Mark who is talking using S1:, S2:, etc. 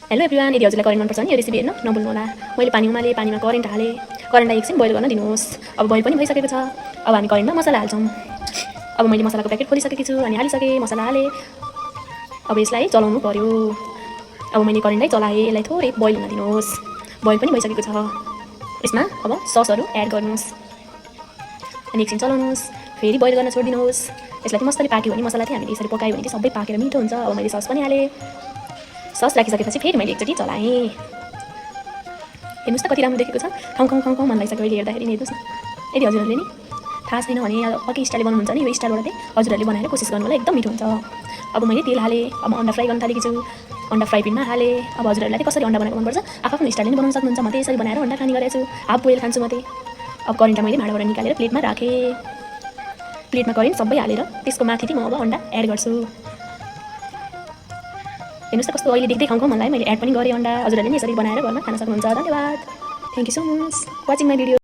S1: Hello everyone, यदि हजुरलाई current मनपर्छ भने यो रेसिपी हेर्न नभुल्नु होला। मैले पानी उमाले, पानीमा करेन्ट हालेँ। करेन्टलाई एकछिन बोइल गर्न दिनुहोस्। अब बोइल पनि भइसकेको छ। अब हामी करेन्टमा मसला हाल्छौँ। अब मैले मसलाको प्याकेट खोलिसकेकी छु अनि हालिसकेँ, मसला हालेँ। अब यसलाई चलाउनु पर्यो। अब मैले करेन्टलाई चलाएँ, यसलाई थोरै बोइल हुन दिनुहोस्। बोइल पनि भइसकेको छ। यसमा अब ससहरू एड गर्नुहोस् अनि एकछिन चलाउनुहोस्। फेरि बोइल गर्न छोडिदिनुहोस्। यसलाई चाहिँ मजाले पाक्यो भने, मसला चाहिँ हामीले यसरी पकायो भने चाहिँ सबै पाकेर मिठो हुन्छ। अब मैले सस पनि हालेँ। सस राखिसकेपछि फेरि मैले एकचोटि चलाएँ। हेर्नुहोस् त कति राम्रो देखेको छ। खाउँ खाउँ खाउँ खाउँ मन लागिसक्यो अहिले हेर्दाखेरि नि। हेर्नुहोस् न, यदि हजुरहरूले नि थाहा छैन भने अर्कै स्टाइलले बनाउनुहुन्छ भने यो स्टाइलबाट चाहिँ हजुरहरूले बनाएर कोसिस गर्नु होला, एकदम मिठो हुन्छ। अब मैले तेल हालेँ। अब अन्डा फ्राई गर्न थालेकी छु। अन्डा फ्राई पिनमा हालेँ। अब हजुरहरूलाई चाहिँ कसरी अन्डा बनाएको मनपर्छ आफ्नो स्टाइलले नि बनाउन सक्नुहुन्छ। म चाहिँ यसरी बनाएर अन्डा खाने गरेको छु। हाफ बोइल खान्छु म चाहिँ। अब करेन्टलाई मैले भाँडाबाट निकालेर प्लेटमा राखेँ। प्लेटमा करेन्ट सबै हालेर त्यसको माथि चाहिँ म अब अन्डा एड गर्छु। हेर्नुहोस् त कस्तो अहिले देख्दै खाउँ खाउँ मन लाग्यो। मैले एड पनि गरेँ अन्डा। हजुरहरूले नि यसरी बनाएर घरमा खान सक्नुहुन्छ। धन्यवाद। Thank you so much watching my video.